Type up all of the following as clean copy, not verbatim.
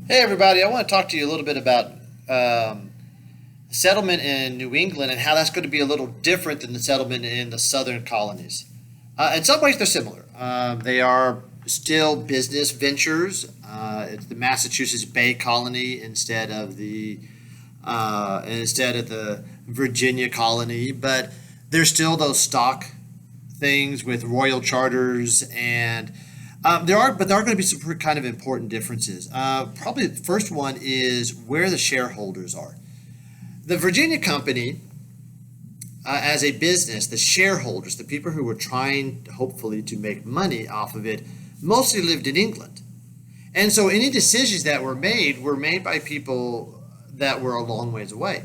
Hey, everybody. I want to talk to you a little bit about settlement in New England and how that's going to be a little different than the settlement in the southern colonies. In some ways, they're similar. They are still business ventures. It's the Massachusetts Bay Colony instead of the Virginia colony, but there's still those stock things with royal charters and there are going to be some kind of important differences. Probably the first one is where the shareholders are. The Virginia company, as a business, the shareholders, the people who were trying, hopefully, to make money off of it, mostly lived in England. And so any decisions that were made by people that were a long ways away.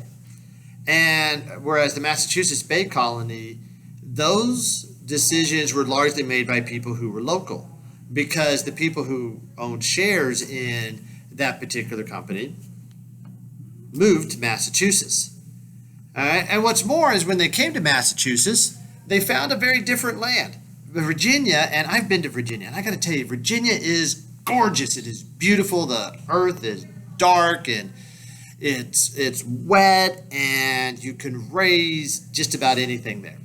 And whereas the Massachusetts Bay Colony, those decisions were largely made by people who were local because the people who owned shares in that particular company moved to Massachusetts. All right? And what's more is when they came to Massachusetts, they found a very different land. Virginia, and I've been to Virginia, and I got to tell you, Virginia is gorgeous. It is beautiful. The earth is dark and it's wet, and you can raise just about anything there.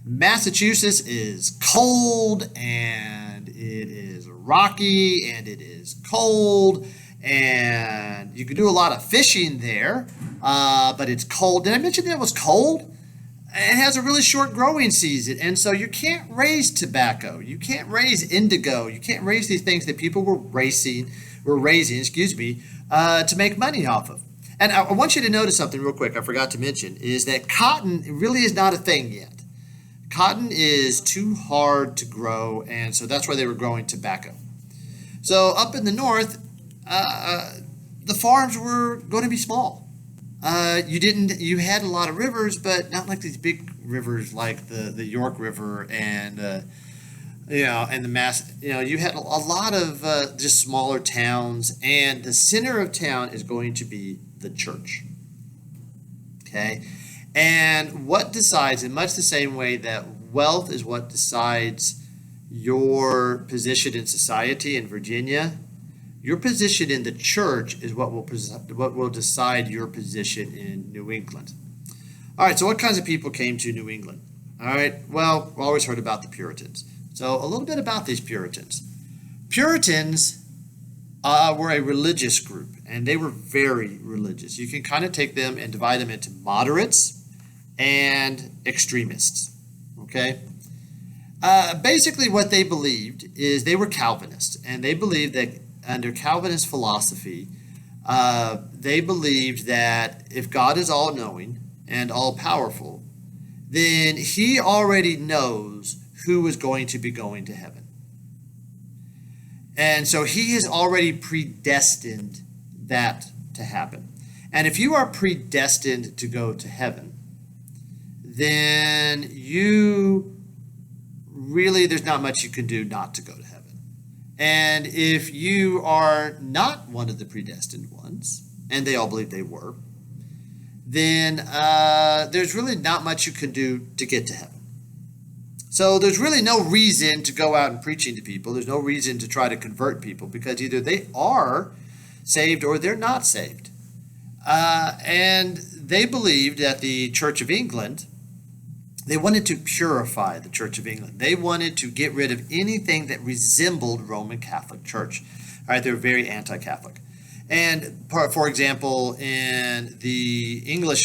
Massachusetts is cold and it is rocky and it is cold and you can do a lot of fishing there, but it's cold. Did I mention that it was cold? It has a really short growing season, and so you can't raise tobacco, you can't raise indigo, you can't raise these things that people were raising, to make money off of. And I want you to notice something real quick. I forgot to mention is that cotton really is not a thing yet. Cotton is too hard to grow, and so that's why they were growing tobacco. So up in the north, the farms were going to be small. You had a lot of rivers, but not like these big rivers like the York River and the Mass. You had a lot of just smaller towns, and the center of town is going to be the church. Okay, and what decides, in much the same way that wealth is what decides your position in society in Virginia, your position in the church is what will decide your position in New England. All right, so what kinds of people came to New England? All right, well, we've always heard about the Puritans. So a little bit about these Puritans. Puritans were a religious group, and they were very religious. You can kind of take them and divide them into moderates and extremists. Okay? Basically, what they believed is they were Calvinists, and they believed that under Calvinist philosophy, they believed that if God is all knowing and all powerful, then he already knows who is going to be going to heaven. And so he has already predestined that to happen. And if you are predestined to go to heaven, then there's not much you can do not to go to heaven. And if you are not one of the predestined ones, and they all believe they were, then there's really not much you can do to get to heaven. So there's really no reason to go out and preaching to people. There's no reason to try to convert people because either they are saved or they're not saved. And they believed that the Church of England, they wanted to purify the Church of England. They wanted to get rid of anything that resembled Roman Catholic Church. All right, they were very anti-Catholic. And for example, in the English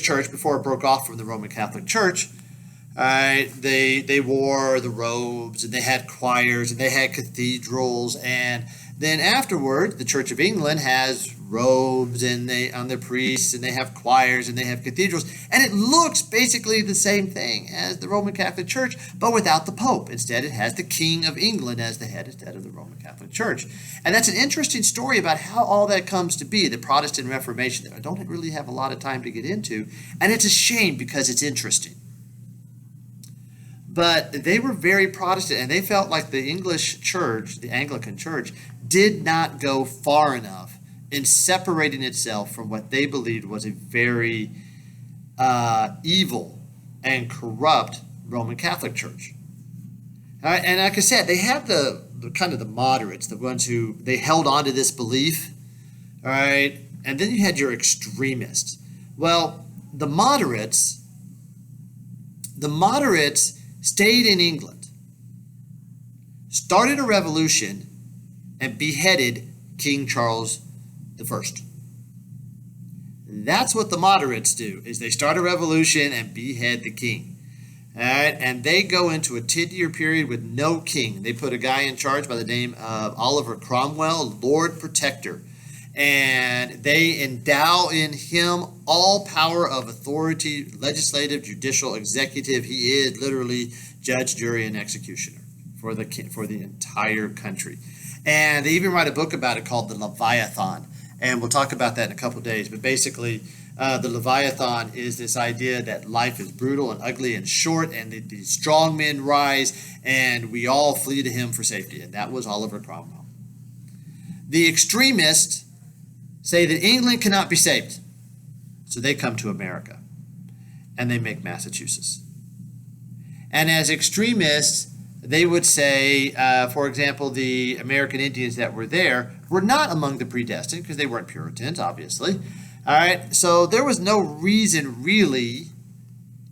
Church, before it broke off from the Roman Catholic Church, all right, they wore the robes and they had choirs and they had cathedrals, and then afterward the Church of England has robes and they on their priests, and they have choirs and they have cathedrals, and it looks basically the same thing as the Roman Catholic Church, but without the Pope. Instead, it has the King of England as the head instead of the Roman Catholic Church. And that's an interesting story about how all that comes to be, the Protestant Reformation, that I don't really have a lot of time to get into, and it's a shame because it's interesting. But they were very Protestant, and they felt like the English church, the Anglican church, did not go far enough in separating itself from what they believed was a very evil and corrupt Roman Catholic Church. And like I said, they have the the kind of the moderates, the ones who they held on to this belief, all right? And then you had your extremists. Well, the moderates stayed in England, started a revolution, and beheaded King Charles I. That's what the moderates do, is they start a revolution and behead the king. All right, and they go into a 10-year period with no king. They put a guy in charge by the name of Oliver Cromwell, Lord Protector. And they endow in him all power of authority, legislative, judicial, executive. He is literally judge, jury, and executioner for the entire country. And they even write a book about it called The Leviathan. And we'll talk about that in a couple of days. But basically, the Leviathan is this idea that life is brutal and ugly and short, and the strong men rise, and we all flee to him for safety. And that was Oliver Cromwell. The extremists say that England cannot be saved. So they come to America, and they make Massachusetts. And as extremists, they would say, for example, the American Indians that were there were not among the predestined because they weren't Puritans, obviously. All right, so there was no reason really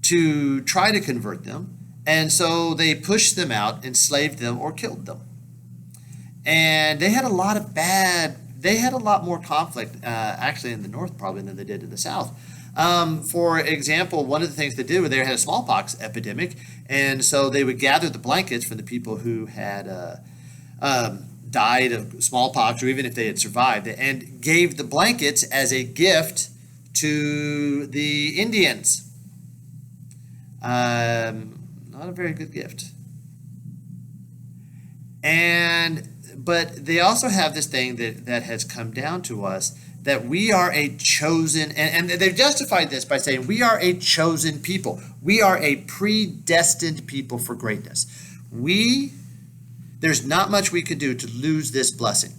to try to convert them. And so they pushed them out, enslaved them, or killed them. And they had a lot more conflict actually in the North probably than they did in the South. For example, one of the things they did was they had a smallpox epidemic, and so they would gather the blankets from the people who had died of smallpox, or even if they had survived, and gave the blankets as a gift to the Indians. Not a very good gift. But they also have this thing that has come down to us, that we are a chosen, and they've justified this by saying we are a chosen people. We are a predestined people for greatness. There's not much we could do to lose this blessing.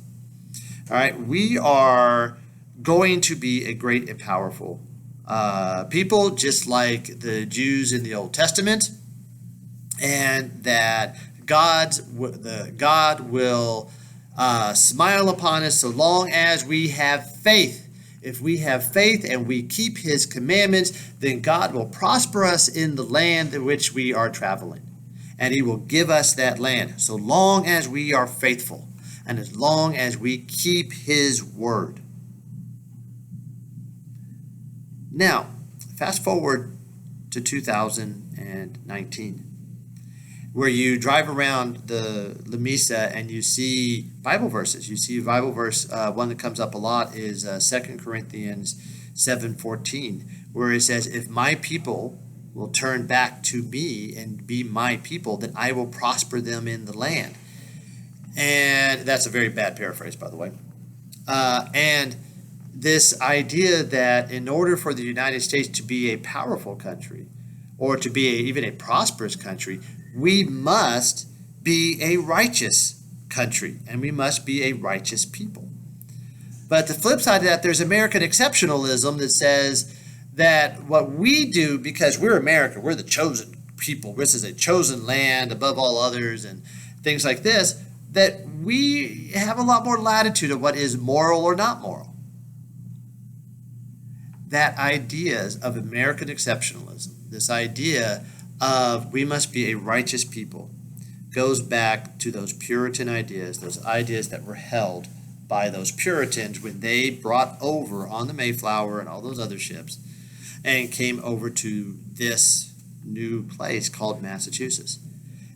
All right, we are going to be a great and powerful people, just like the Jews in the Old Testament, and that God will smile upon us so long as we have faith. If we have faith and we keep his commandments, then God will prosper us in the land in which we are traveling. And he will give us that land so long as we are faithful and as long as we keep his word. Now, fast forward to 2019. Where you drive around the Lamesa and you see Bible verses. You see a Bible verse, one that comes up a lot is 2 Corinthians 7:14, where it says, if my people will turn back to me and be my people, then I will prosper them in the land. And that's a very bad paraphrase, by the way. And this idea that in order for the United States to be a powerful country, or to be even a prosperous country, we must be a righteous country, and we must be a righteous people. But the flip side of that, there's American exceptionalism that says that what we do, because we're America, we're the chosen people, this is a chosen land above all others, and things like this, that we have a lot more latitude of what is moral or not moral. That idea of American exceptionalism, this idea of we must be a righteous people, goes back to those Puritan ideas, those ideas that were held by those Puritans when they brought over on the Mayflower and all those other ships and came over to this new place called Massachusetts.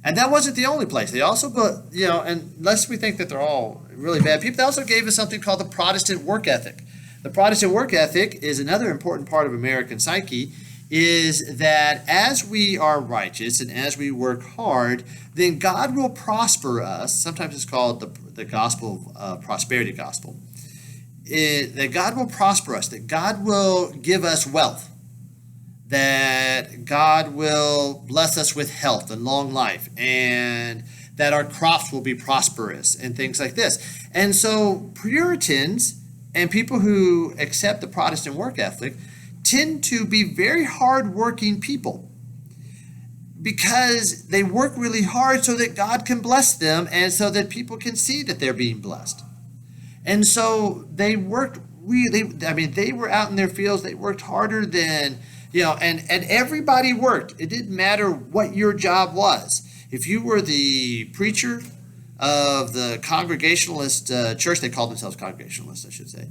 And that wasn't the only place. They also, and lest we think that they're all really bad people, they also gave us something called the Protestant work ethic. The Protestant work ethic is another important part of American psyche, is that as we are righteous and as we work hard, then God will prosper us. Sometimes it's called the gospel, prosperity gospel. That God will prosper us, that God will give us wealth, that God will bless us with health and long life, and that our crops will be prosperous and things like this. And so Puritans and people who accept the Protestant work ethic tend to be very hard-working people. because they work really hard so that God can bless them and so that people can see that they're being blessed. And so they worked really, I mean, they were out in their fields, they worked harder than, and everybody worked. It didn't matter what your job was. If you were the preacher of the Congregationalist church, they called themselves Congregationalists, I should say,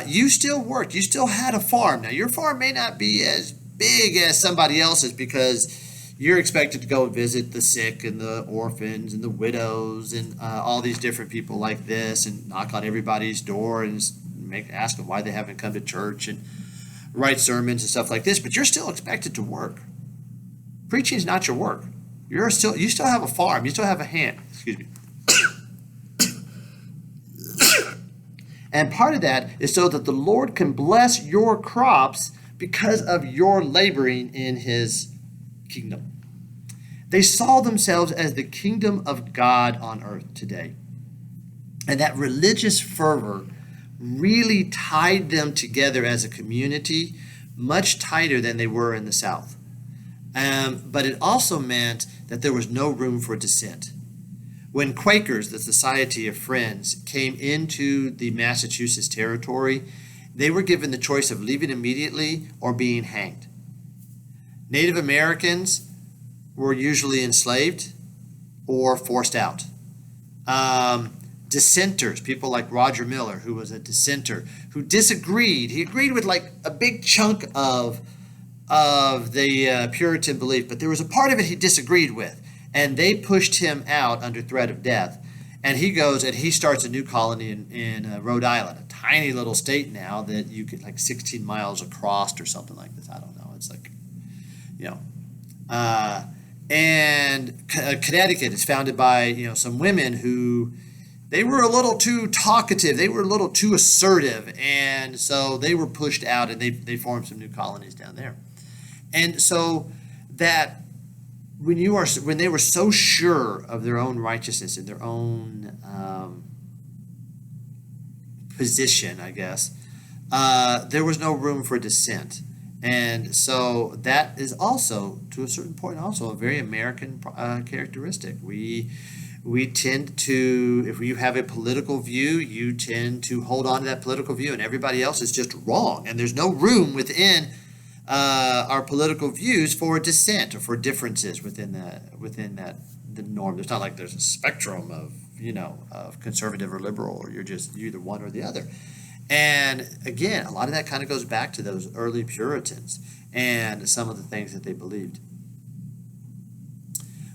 you still worked. You still had a farm. Now, your farm may not be as big as somebody else's because you're expected to go and visit the sick and the orphans and the widows and all these different people like this and knock on everybody's door and ask them why they haven't come to church and write sermons and stuff like this. But you're still expected to work. Preaching is not your work. You still have a farm. You still have a hand. Excuse me. And part of that is so that the Lord can bless your crops because of your laboring in his kingdom. They saw themselves as the kingdom of God on earth today. And that religious fervor really tied them together as a community, much tighter than they were in the South. But it also meant that there was no room for dissent. When Quakers, the Society of Friends, came into the Massachusetts territory, they were given the choice of leaving immediately or being hanged. Native Americans were usually enslaved or forced out. Dissenters, people like Roger Miller, who was a dissenter, who disagreed. He agreed with like a big chunk of the Puritan belief, but there was a part of it he disagreed with, and they pushed him out under threat of death. And he goes and he starts a new colony in Rhode Island, a tiny little state now that you get like 16 miles across or something like this. I don't know. It's like, and Connecticut is founded by, some women who, they were a little too talkative. They were a little too assertive. And so they were pushed out and they formed some new colonies down there. And so that when they were so sure of their own righteousness and their own position, I guess, there was no room for dissent. And so that is also, to a certain point, also a very American characteristic. We tend to, if you have a political view, you tend to hold on to that political view, and everybody else is just wrong. And there's no room within our political views for dissent or for differences within the norm. There's not like there's a spectrum of of conservative or liberal, or you're either one or the other. And again, a lot of that kind of goes back to those early Puritans and some of the things that they believed.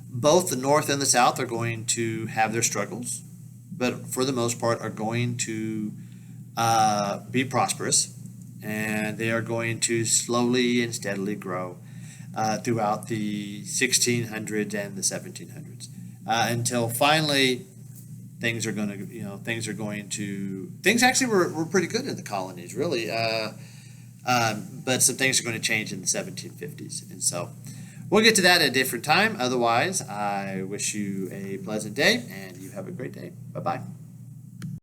Both the North and the South are going to have their struggles, but for the most part are going to be prosperous, and they are going to slowly and steadily grow throughout the 1600s and the 1700s until finally things actually were pretty good in the colonies, really, but some things are going to change in the 1750s. And so we'll get to that at a different time. Otherwise, I wish you a pleasant day, and you have a great day. Bye-bye.